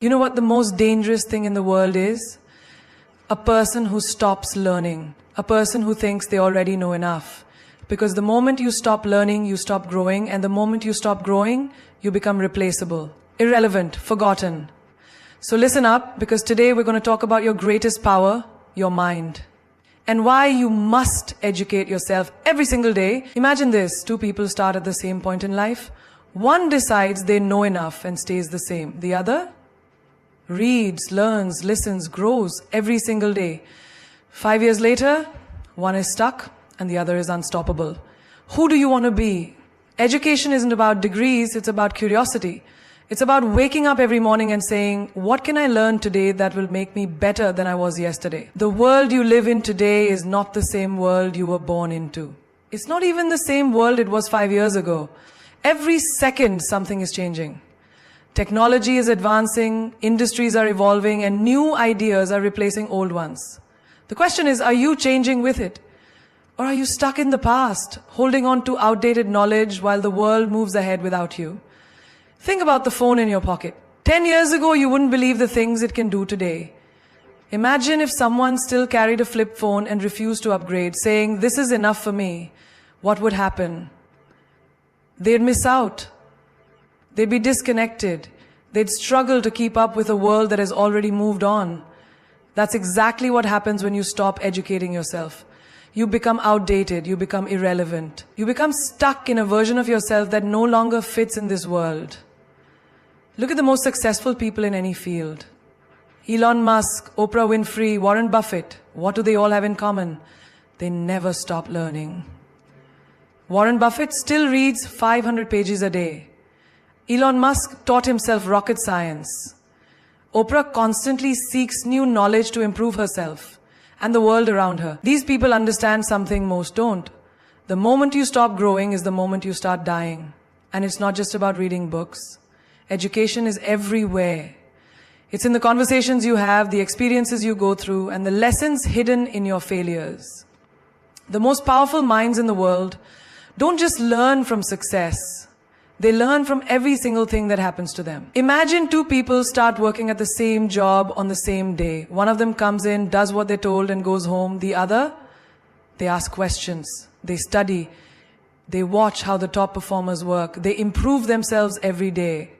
You know what the most dangerous thing in the world is? A person who stops learning. A person who thinks they already know enough. Because the moment you stop learning, you stop growing. And the moment you stop growing, you become replaceable, irrelevant, forgotten. So listen up, because today we're going to talk about your greatest power, your mind. And why you must educate yourself every single day. Imagine this, two people start at the same point in life. One decides they know enough and stays the same. The other reads, learns, listens, grows every single day. 5 years later, one is stuck and the other is unstoppable. Who do you want to be? Education isn't about degrees, it's about curiosity. It's about waking up every morning and saying, what can I learn today that will make me better than I was yesterday? The world you live in today is not the same world you were born into. It's not even the same world it was 5 years ago. Every second something is changing. Technology is advancing, industries are evolving, and new ideas are replacing old ones. The question is, are you changing with it? Or are you stuck in the past, holding on to outdated knowledge while the world moves ahead without you? Think about the phone in your pocket. 10 years ago, you wouldn't believe the things it can do today. Imagine if someone still carried a flip phone and refused to upgrade, saying, this is enough for me. What would happen? They'd miss out. They'd be disconnected. They'd struggle to keep up with a world that has already moved on. That's exactly what happens when you stop educating yourself. You become outdated. You become irrelevant. You become stuck in a version of yourself that no longer fits in this world. Look at the most successful people in any field. Elon Musk, Oprah Winfrey, Warren Buffett. What do they all have in common? They never stop learning. Warren Buffett still reads 500 pages a day. Elon Musk taught himself rocket science. Oprah constantly seeks new knowledge to improve herself and the world around her. These people understand something most don't. The moment you stop growing is the moment you start dying. And it's not just about reading books. Education is everywhere. It's in the conversations you have, the experiences you go through, and the lessons hidden in your failures. The most powerful minds in the world don't just learn from success. They learn from every single thing that happens to them. Imagine two people start working at the same job on the same day. One of them comes in, does what they're told and goes home. The other, they ask questions. They study. They watch how the top performers work. They improve themselves every day.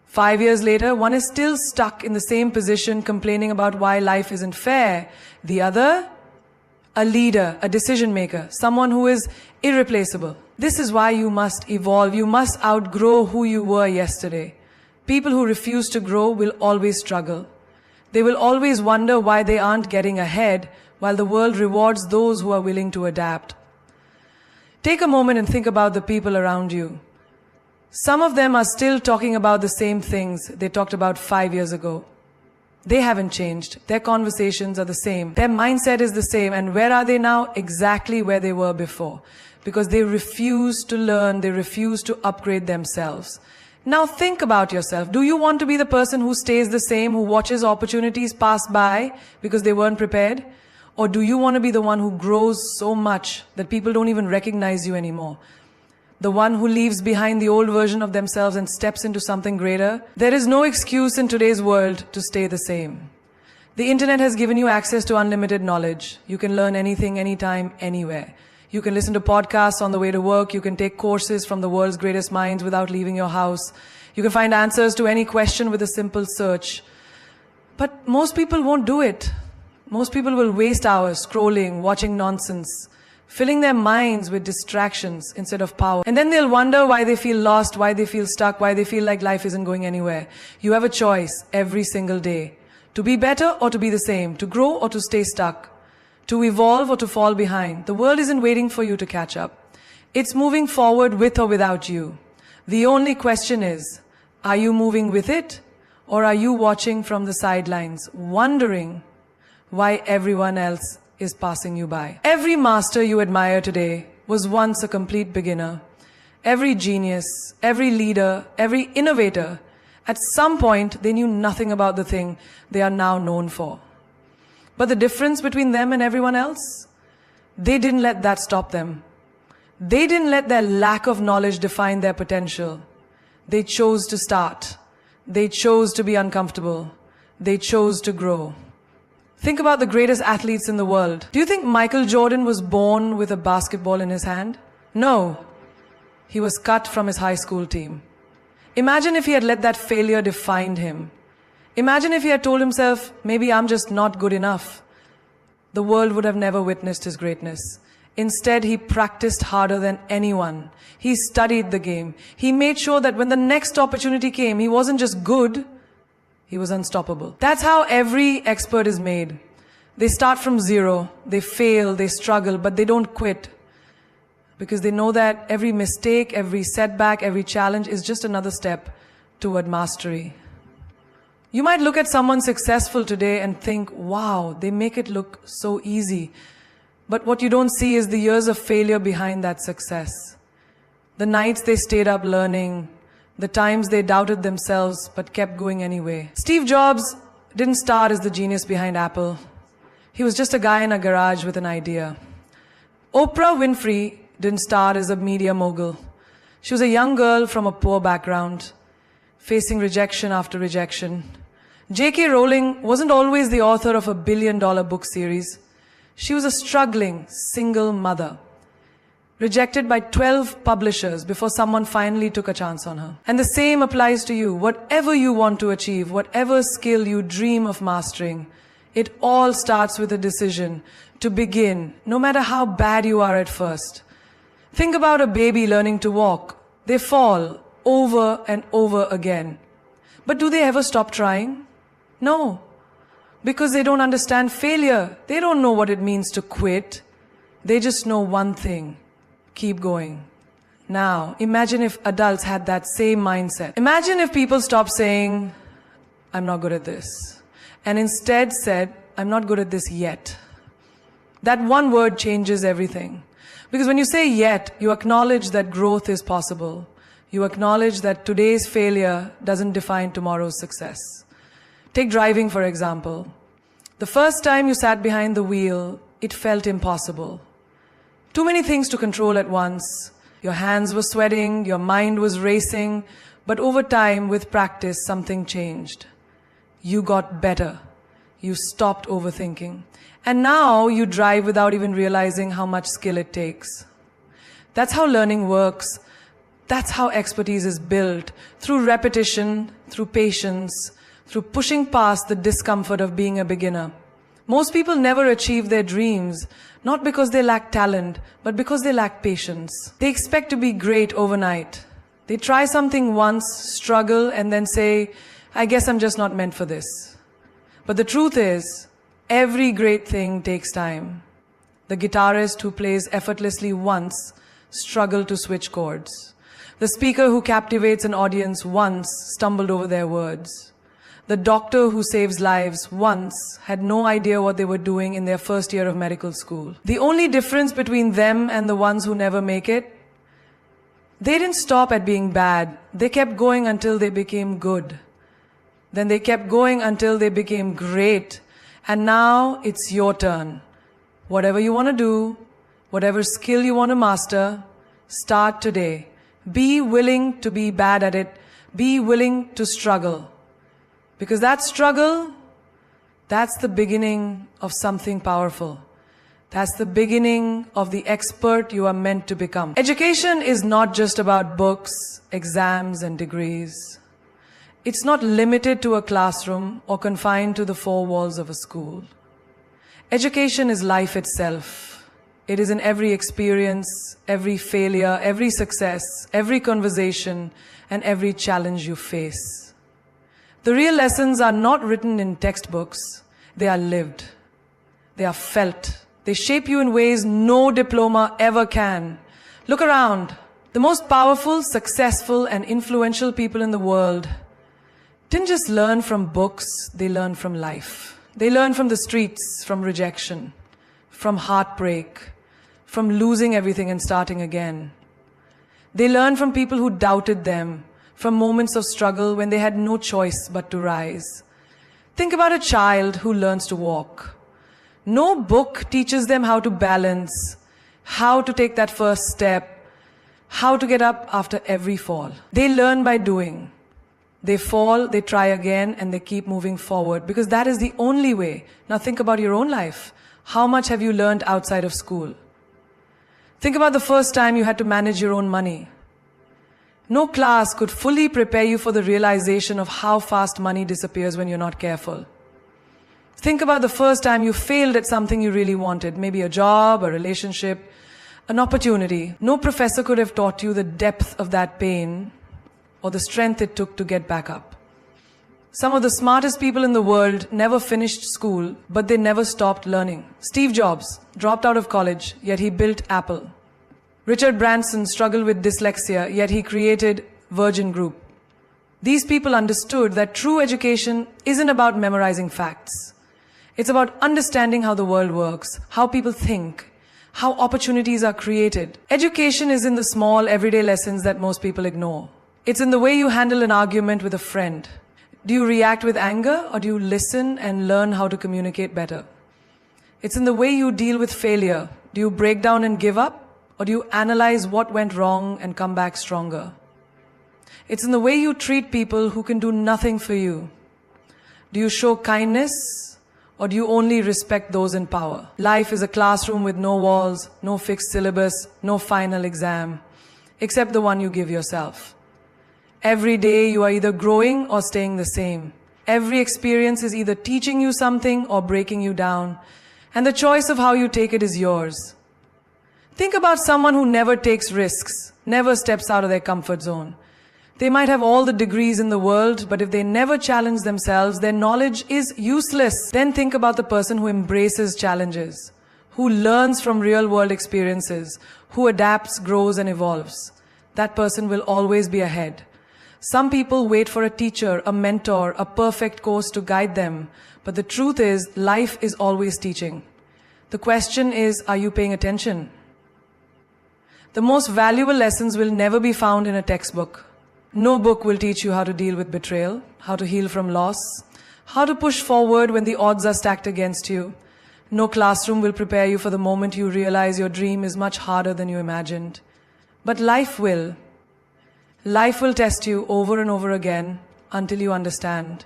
5 years later, one is still stuck in the same position, complaining about why life isn't fair. The other, a leader, a decision maker, someone who is irreplaceable. This is why you must evolve. You must outgrow who you were yesterday. People who refuse to grow will always struggle. They will always wonder why they aren't getting ahead, while the world rewards those who are willing to adapt. Take a moment and think about the people around you. Some of them are still talking about the same things they talked about 5 years ago. They haven't changed. Their conversations are the same. Their mindset is the same. And where are they now? Exactly where they were before. Because they refuse to learn. They refuse to upgrade themselves. Now think about yourself. Do you want to be the person who stays the same, who watches opportunities pass by because they weren't prepared? Or do you want to be the one who grows so much that people don't even recognize you anymore? The one who leaves behind the old version of themselves and steps into something greater? There is no excuse in today's world to stay the same. The internet has given you access to unlimited knowledge. You can learn anything, anytime, anywhere. You can listen to podcasts on the way to work. You can take courses from the world's greatest minds without leaving your house. You can find answers to any question with a simple search. But most people won't do it. Most people will waste hours scrolling, watching nonsense, filling their minds with distractions instead of power. And then they'll wonder why they feel lost, why they feel stuck, why they feel like life isn't going anywhere. You have a choice every single day. To be better or to be the same. To grow or to stay stuck. To evolve or to fall behind. The world isn't waiting for you to catch up. It's moving forward with or without you. The only question is, are you moving with it? Or are you watching from the sidelines, wondering why everyone else is passing you by? Every master you admire today was once a complete beginner. Every genius, every leader, every innovator, at some point they knew nothing about the thing they are now known for. But the difference between them and everyone else? They didn't let that stop them. They didn't let their lack of knowledge define their potential. They chose to start. They chose to be uncomfortable. They chose to grow. Think about the greatest athletes in the world. Do you think Michael Jordan was born with a basketball in his hand? No. He was cut from his high school team. Imagine if he had let that failure define him. Imagine if he had told himself, maybe I'm just not good enough. The world would have never witnessed his greatness. Instead, he practiced harder than anyone. He studied the game. He made sure that when the next opportunity came, he wasn't just good, he was unstoppable. That's how every expert is made. They start from zero, they fail, they struggle, but they don't quit. Because they know that every mistake, every setback, every challenge is just another step toward mastery. You might look at someone successful today and think, wow, they make it look so easy. But what you don't see is the years of failure behind that success. The nights they stayed up learning, the times they doubted themselves but kept going anyway. Steve Jobs didn't start as the genius behind Apple. He was just a guy in a garage with an idea. Oprah Winfrey didn't start as a media mogul. She was a young girl from a poor background, facing rejection after rejection. J.K. Rowling wasn't always the author of a billion-dollar book series. She was a struggling single mother, rejected by 12 publishers before someone finally took a chance on her. And the same applies to you. Whatever you want to achieve, whatever skill you dream of mastering, it all starts with a decision to begin, no matter how bad you are at first. Think about a baby learning to walk. They fall over and over again. But do they ever stop trying? No. Because they don't understand failure. They don't know what it means to quit. They just know one thing: keep going. Now, imagine if adults had that same mindset. Imagine if people stopped saying, I'm not good at this, and instead said, I'm not good at this yet. That one word changes everything. Because when you say yet, you acknowledge that growth is possible. You acknowledge that today's failure doesn't define tomorrow's success. Take driving, for example. The first time you sat behind the wheel, it felt impossible. Too many things to control at once. Your hands were sweating, your mind was racing, but over time, with practice, something changed. You got better. You stopped overthinking. And now you drive without even realizing how much skill it takes. That's how learning works. That's how expertise is built. Through repetition, through patience, through pushing past the discomfort of being a beginner. Most people never achieve their dreams, not because they lack talent, but because they lack patience. They expect to be great overnight. They try something once, struggle, and then say, I guess I'm just not meant for this. But the truth is, every great thing takes time. The guitarist who plays effortlessly once struggled to switch chords. The speaker who captivates an audience once stumbled over their words. The doctor who saves lives once had no idea what they were doing in their first year of medical school. The only difference between them and the ones who never make it, they didn't stop at being bad. They kept going until they became good. Then they kept going until they became great. And now it's your turn. Whatever you want to do, whatever skill you want to master, start today. Be willing to be bad at it. Be willing to struggle. Because that struggle, that's the beginning of something powerful. That's the beginning of the expert you are meant to become. Education is not just about books, exams, and degrees. It's not limited to a classroom or confined to the four walls of a school. Education is life itself. It is in every experience, every failure, every success, every conversation, and every challenge you face. The real lessons are not written in textbooks. They are lived. They are felt. They shape you in ways no diploma ever can. Look around. The most powerful, successful, and influential people in the world didn't just learn from books, they learned from life. They learned from the streets, from rejection, from heartbreak, from losing everything and starting again. They learned from people who doubted them, from moments of struggle when they had no choice but to rise. Think about a child who learns to walk. No book teaches them how to balance, how to take that first step, how to get up after every fall. They learn by doing. They fall, they try again, and they keep moving forward because that is the only way. Now think about your own life. How much have you learned outside of school? Think about the first time you had to manage your own money. No class could fully prepare you for the realization of how fast money disappears when you're not careful. Think about the first time you failed at something you really wanted, maybe a job, a relationship, an opportunity. No professor could have taught you the depth of that pain or the strength it took to get back up. Some of the smartest people in the world never finished school, but they never stopped learning. Steve Jobs dropped out of college, yet he built Apple. Richard Branson struggled with dyslexia, yet he created Virgin Group. These people understood that true education isn't about memorizing facts. It's about understanding how the world works, how people think, how opportunities are created. Education is in the small, everyday lessons that most people ignore. It's in the way you handle an argument with a friend. Do you react with anger, or do you listen and learn how to communicate better? It's in the way you deal with failure. Do you break down and give up, or do you analyze what went wrong and come back stronger? It's in the way you treat people who can do nothing for you. Do you show kindness, or do you only respect those in power? Life is a classroom with no walls, no fixed syllabus, no final exam, except the one you give yourself. Every day you are either growing or staying the same. Every experience is either teaching you something or breaking you down, and the choice of how you take it is yours. Think about someone who never takes risks, never steps out of their comfort zone. They might have all the degrees in the world, but if they never challenge themselves, their knowledge is useless. Then think about the person who embraces challenges, who learns from real-world experiences, who adapts, grows, and evolves. That person will always be ahead. Some people wait for a teacher, a mentor, a perfect course to guide them, but the truth is, life is always teaching. The question is, are you paying attention? The most valuable lessons will never be found in a textbook. No book will teach you how to deal with betrayal, how to heal from loss, how to push forward when the odds are stacked against you. No classroom will prepare you for the moment you realize your dream is much harder than you imagined. But life will. Life will test you over and over again until you understand.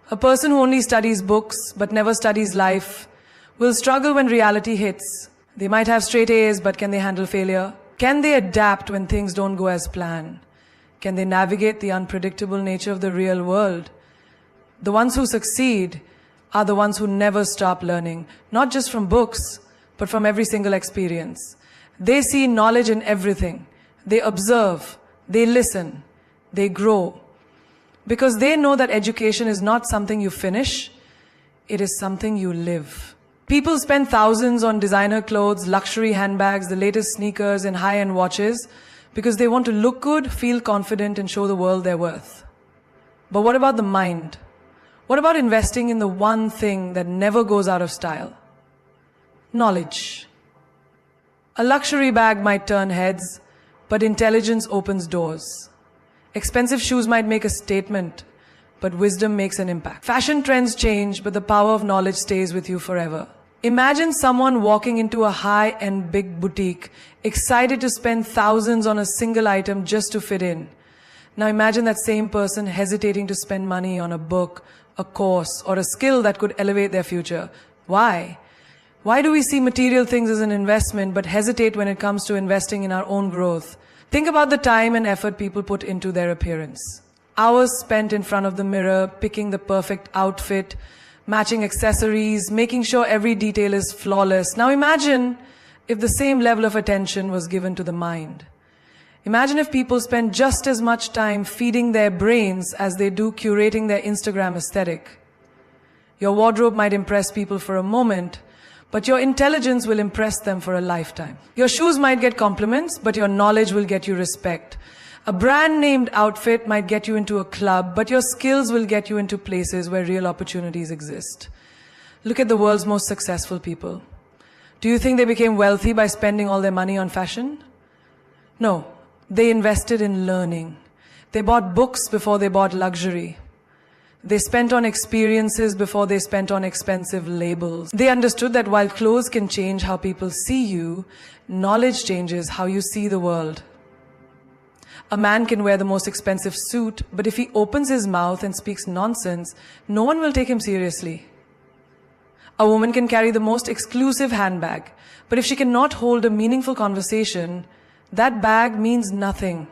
A person who only studies books but never studies life will struggle when reality hits. They might have straight A's, but can they handle failure? Can they adapt when things don't go as planned? Can they navigate the unpredictable nature of the real world? The ones who succeed are the ones who never stop learning, not just from books, but from every single experience. They see knowledge in everything. They observe, they listen, they grow. Because they know that education is not something you finish, it is something you live. People spend thousands on designer clothes, luxury handbags, the latest sneakers, and high-end watches, because they want to look good, feel confident, and show the world their worth. But what about the mind? What about investing in the one thing that never goes out of style? Knowledge. A luxury bag might turn heads, but intelligence opens doors. Expensive shoes might make a statement, but wisdom makes an impact. Fashion trends change, but the power of knowledge stays with you forever. Imagine someone walking into a high-end big boutique, excited to spend thousands on a single item just to fit in. Now imagine that same person hesitating to spend money on a book, a course, or a skill that could elevate their future. Why? Why do we see material things as an investment but hesitate when it comes to investing in our own growth? Think about the time and effort people put into their appearance. Hours spent in front of the mirror, picking the perfect outfit, matching accessories, making sure every detail is flawless. Now imagine if the same level of attention was given to the mind. Imagine if people spend just as much time feeding their brains as they do curating their Instagram aesthetic. Your wardrobe might impress people for a moment, but your intelligence will impress them for a lifetime. Your shoes might get compliments, but your knowledge will get you respect. A brand-named outfit might get you into a club, but your skills will get you into places where real opportunities exist. Look at the world's most successful people. Do you think they became wealthy by spending all their money on fashion? No, they invested in learning. They bought books before they bought luxury. They spent on experiences before they spent on expensive labels. They understood that while clothes can change how people see you, knowledge changes how you see the world. A man can wear the most expensive suit, but if he opens his mouth and speaks nonsense, no one will take him seriously. A woman can carry the most exclusive handbag, but if she cannot hold a meaningful conversation, that bag means nothing.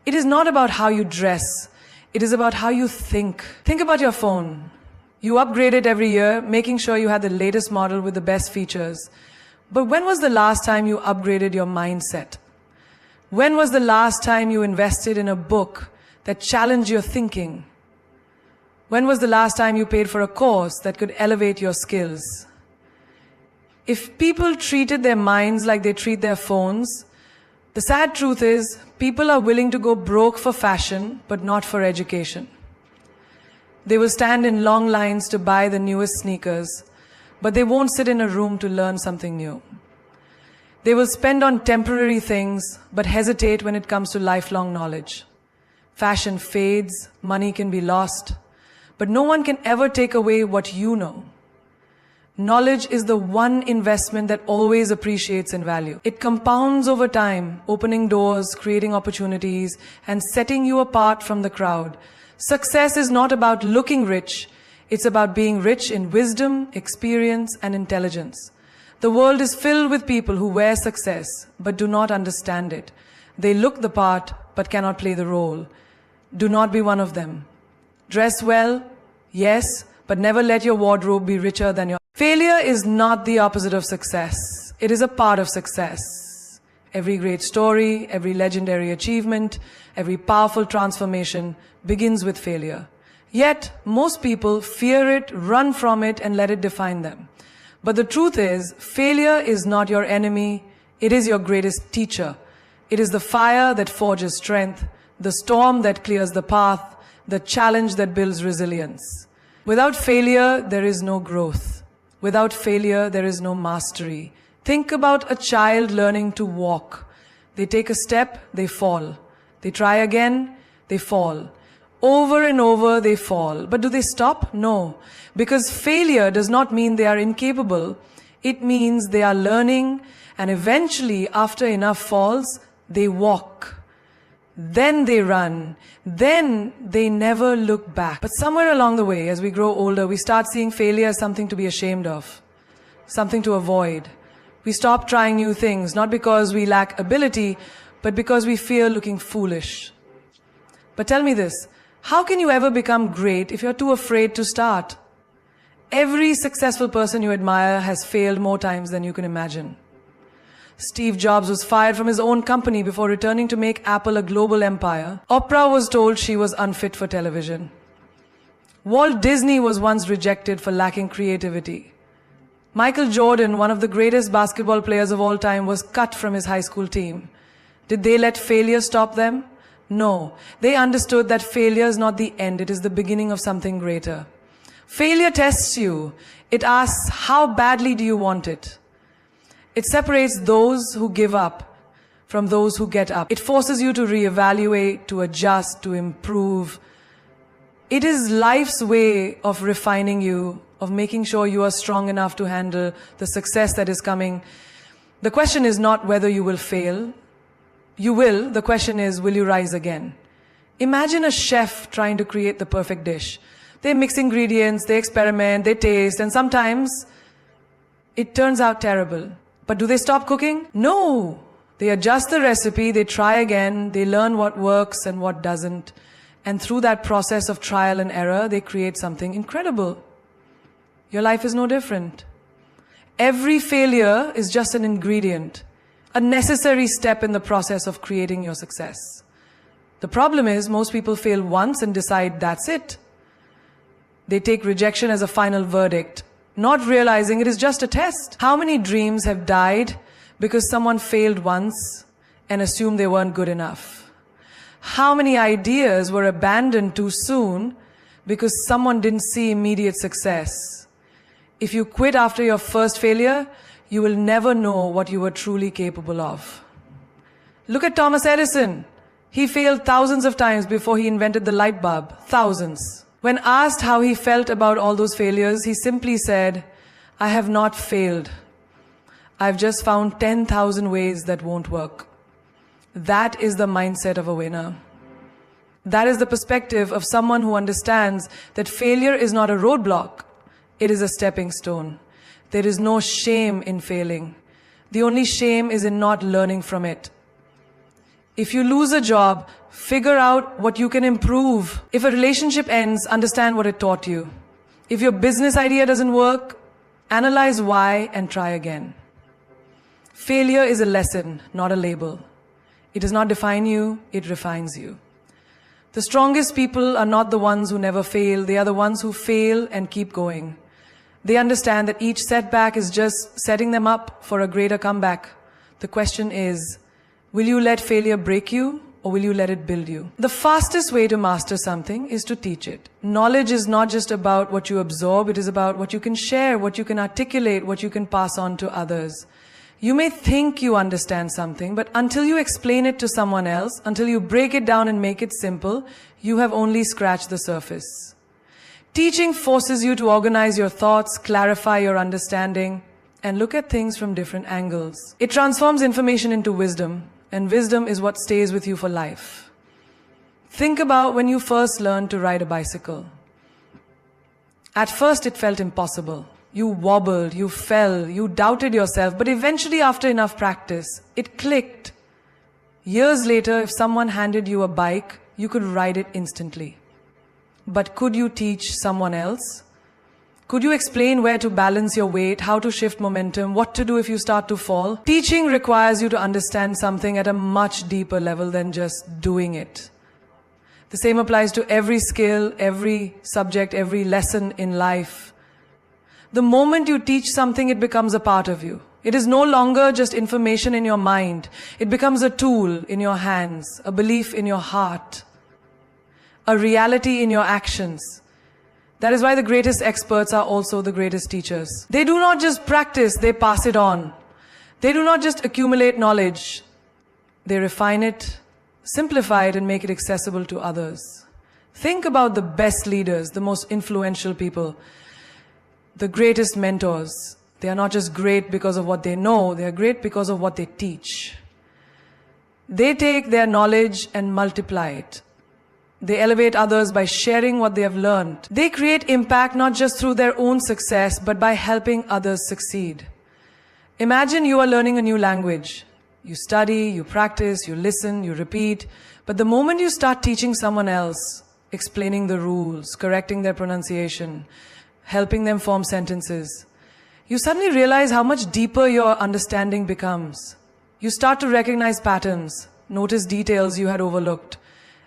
It is not about how you dress. It is about how you think. Think about your phone. You upgrade it every year, making sure you have the latest model with the best features. But when was the last time you upgraded your mindset? When was the last time you invested in a book that challenged your thinking? When was the last time you paid for a course that could elevate your skills? If people treated their minds like they treat their phones, the sad truth is people are willing to go broke for fashion, but not for education. They will stand in long lines to buy the newest sneakers, but they won't sit in a room to learn something new. They will spend on temporary things, but hesitate when it comes to lifelong knowledge. Fashion fades, money can be lost, but no one can ever take away what you know. Knowledge is the one investment that always appreciates in value. It compounds over time, opening doors, creating opportunities, and setting you apart from the crowd. Success is not about looking rich. It's about being rich in wisdom, experience, and intelligence. The world is filled with people who wear success, but do not understand it. They look the part, but cannot play the role. Do not be one of them. Dress well, yes, but never let your wardrobe be richer than your... Failure is not the opposite of success. It is a part of success. Every great story, every legendary achievement, every powerful transformation begins with failure. Yet, most people fear it, run from it, and let it define them. But the truth is, failure is not your enemy. It is your greatest teacher. It is the fire that forges strength, the storm that clears the path, the challenge that builds resilience. Without failure, there is no growth. Without failure, there is no mastery. Think about a child learning to walk. They take a step, they fall. They try again, they fall. Over and over, they fall. But do they stop? No. Because failure does not mean they are incapable. It means they are learning, and eventually, after enough falls, they walk. Then they run. Then they never look back. But somewhere along the way, as we grow older, we start seeing failure as something to be ashamed of, something to avoid. We stop trying new things, not because we lack ability, but because we fear looking foolish. But tell me this, how can you ever become great if you're too afraid to start? Every successful person you admire has failed more times than you can imagine. Steve Jobs was fired from his own company before returning to make Apple a global empire. Oprah was told she was unfit for television. Walt Disney was once rejected for lacking creativity. Michael Jordan, one of the greatest basketball players of all time, was cut from his high school team. Did they let failure stop them? No. They understood that failure is not the end, it is the beginning of something greater. Failure tests you. It asks, how badly do you want it? It separates those who give up from those who get up. It forces you to reevaluate, to adjust, to improve. It is life's way of refining you, of making sure you are strong enough to handle the success that is coming. The question is not whether you will fail. You will. The question is, will you rise again? Imagine a chef trying to create the perfect dish. They mix ingredients, they experiment, they taste, and sometimes it turns out terrible. But do they stop cooking? No. They adjust the recipe, they try again, they learn what works and what doesn't. And through that process of trial and error, they create something incredible. Your life is no different. Every failure is just an ingredient, a necessary step in the process of creating your success. The problem is, most people fail once and decide that's it. They take rejection as a final verdict, not realizing it is just a test. How many dreams have died because someone failed once and assumed they weren't good enough? How many ideas were abandoned too soon because someone didn't see immediate success? If you quit after your first failure, you will never know what you were truly capable of. Look at Thomas Edison. He failed thousands of times before he invented the light bulb. Thousands. When asked how he felt about all those failures, he simply said, I have not failed. I've just found 10,000 ways that won't work. That is the mindset of a winner. That is the perspective of someone who understands that failure is not a roadblock. It is a stepping stone. There is no shame in failing. The only shame is in not learning from it. If you lose a job, figure out what you can improve. If a relationship ends, understand what it taught you. If your business idea doesn't work, analyze why and try again. Failure is a lesson, not a label. It does not define you, it refines you. The strongest people are not the ones who never fail, they are the ones who fail and keep going. They understand that each setback is just setting them up for a greater comeback. The question is, will you let failure break you or will you let it build you? The fastest way to master something is to teach it. Knowledge is not just about what you absorb, it is about what you can share, what you can articulate, what you can pass on to others. You may think you understand something, but until you explain it to someone else, until you break it down and make it simple, you have only scratched the surface. Teaching forces you to organize your thoughts, clarify your understanding, and look at things from different angles. It transforms information into wisdom, and wisdom is what stays with you for life. Think about when you first learned to ride a bicycle. At first it felt impossible. You wobbled, you fell, you doubted yourself, but eventually after enough practice, it clicked. Years later, if someone handed you a bike, you could ride it instantly. But could you teach someone else? Could you explain where to balance your weight, how to shift momentum, what to do if you start to fall? Teaching requires you to understand something at a much deeper level than just doing it. The same applies to every skill, every subject, every lesson in life. The moment you teach something, it becomes a part of you. It is no longer just information in your mind. It becomes a tool in your hands, a belief in your heart, a reality in your actions. That is why the greatest experts are also the greatest teachers. They do not just practice, they pass it on. They do not just accumulate knowledge. They refine it, simplify it, and make it accessible to others. Think about the best leaders, the most influential people, the greatest mentors. They are not just great because of what they know, they are great because of what they teach. They take their knowledge and multiply it. They elevate others by sharing what they have learned. They create impact not just through their own success, but by helping others succeed. Imagine you are learning a new language. You study, you practice, you listen, you repeat. But the moment you start teaching someone else, explaining the rules, correcting their pronunciation, helping them form sentences, you suddenly realize how much deeper your understanding becomes. You start to recognize patterns, notice details you had overlooked,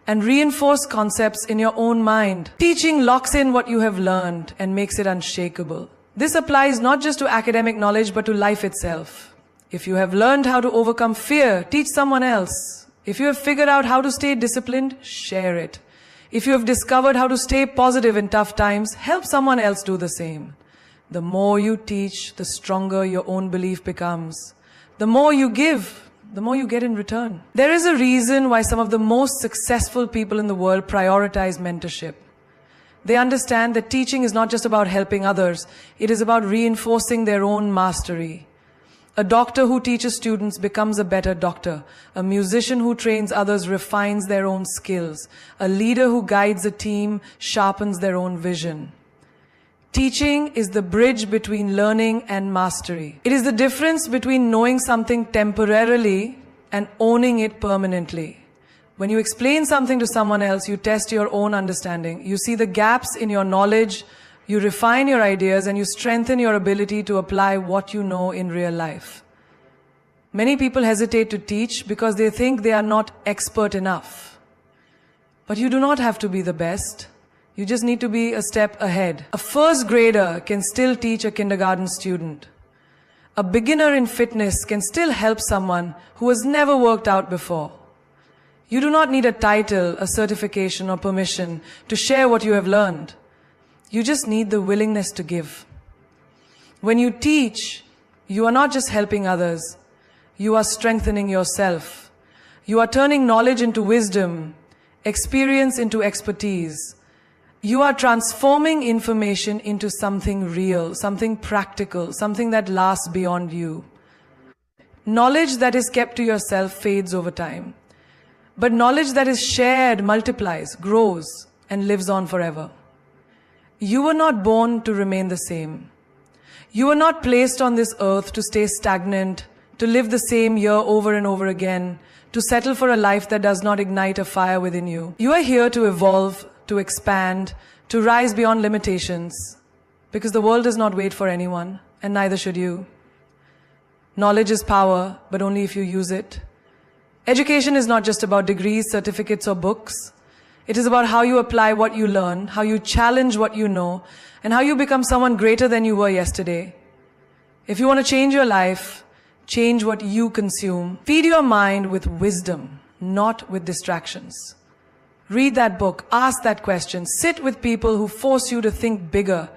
and reinforce concepts in your own mind. Teaching locks in what you have learned and makes it unshakable. This applies not just to academic knowledge, but to life itself. If you have learned how to overcome fear, teach someone else. If you have figured out how to stay disciplined, share it. If you have discovered how to stay positive in tough times, help someone else do the same. The more you teach, the stronger your own belief becomes. The more you give, the more you get in return. There is a reason why some of the most successful people in the world prioritize mentorship. They understand that teaching is not just about helping others, it is about reinforcing their own mastery. A doctor who teaches students becomes a better doctor. A musician who trains others refines their own skills. A leader who guides a team sharpens their own vision. Teaching is the bridge between learning and mastery. It is the difference between knowing something temporarily and owning it permanently. When you explain something to someone else, you test your own understanding. You see the gaps in your knowledge, you refine your ideas, and you strengthen your ability to apply what you know in real life. Many people hesitate to teach because they think they are not expert enough. But you do not have to be the best. You just need to be a step ahead. A first grader can still teach a kindergarten student. A beginner in fitness can still help someone who has never worked out before. You do not need a title, a certification, or permission to share what you have learned. You just need the willingness to give. When you teach, you are not just helping others. You are strengthening yourself. You are turning knowledge into wisdom, experience into expertise. You are transforming information into something real, something practical, something that lasts beyond you. Knowledge that is kept to yourself fades over time. But knowledge that is shared multiplies, grows, and lives on forever. You were not born to remain the same. You were not placed on this earth to stay stagnant, to live the same year over and over again, to settle for a life that does not ignite a fire within you. You are here to evolve, to expand, to rise beyond limitations, because the world does not wait for anyone, and neither should you. Knowledge is power, but only if you use it. Education is not just about degrees, certificates, or books. It is about how you apply what you learn, how you challenge what you know, and how you become someone greater than you were yesterday. If you want to change your life, change what you consume. Feed your mind with wisdom, not with distractions. Read that book, ask that question, sit with people who force you to think bigger.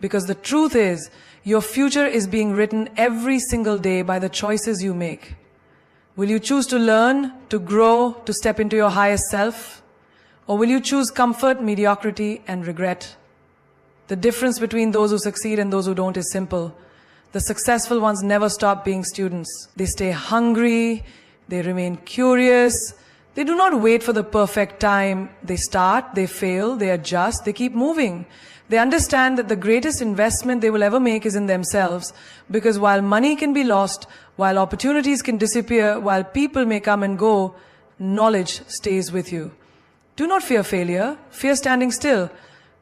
Because the truth is, your future is being written every single day by the choices you make. Will you choose to learn, to grow, to step into your highest self? Or will you choose comfort, mediocrity, and regret? The difference between those who succeed and those who don't is simple. The successful ones never stop being students. They stay hungry, they remain curious, they do not wait for the perfect time. They start, they fail, they adjust, they keep moving. They understand that the greatest investment they will ever make is in themselves, because while money can be lost, while opportunities can disappear, while people may come and go, knowledge stays with you. Do not fear failure, fear standing still.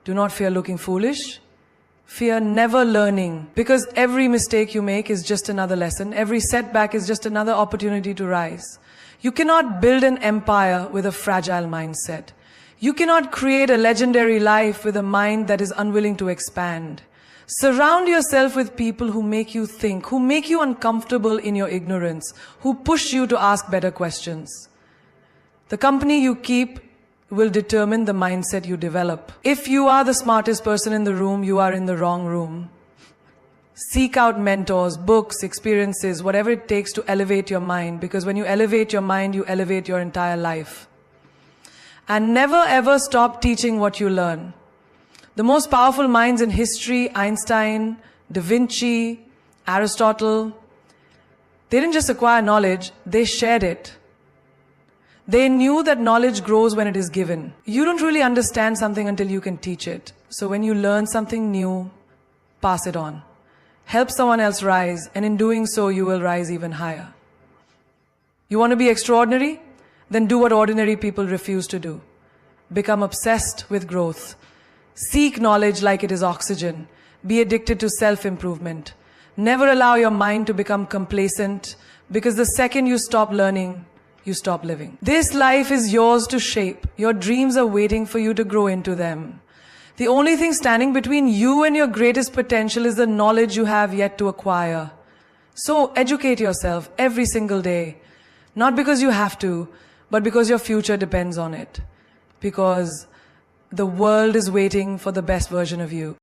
Do not fear looking foolish. Fear never learning, because every mistake you make is just another lesson. Every setback is just another opportunity to rise. You cannot build an empire with a fragile mindset. You cannot create a legendary life with a mind that is unwilling to expand. Surround yourself with people who make you think, who make you uncomfortable in your ignorance, who push you to ask better questions. The company you keep will determine the mindset you develop. If you are the smartest person in the room, you are in the wrong room. Seek out mentors, books, experiences, whatever it takes to elevate your mind, because when you elevate your mind, you elevate your entire life. And never ever stop teaching what you learn. The most powerful minds in history, Einstein, Da Vinci, Aristotle, they didn't just acquire knowledge, they shared it. They knew that knowledge grows when it is given. You don't really understand something until you can teach it. So when you learn something new, pass it on. Help someone else rise, and in doing so, you will rise even higher. You want to be extraordinary? Then do what ordinary people refuse to do. Become obsessed with growth. Seek knowledge like it is oxygen. Be addicted to self-improvement. Never allow your mind to become complacent, because the second you stop learning, you stop living. This life is yours to shape. Your dreams are waiting for you to grow into them. The only thing standing between you and your greatest potential is the knowledge you have yet to acquire. So educate yourself every single day. Not because you have to, but because your future depends on it. Because the world is waiting for the best version of you.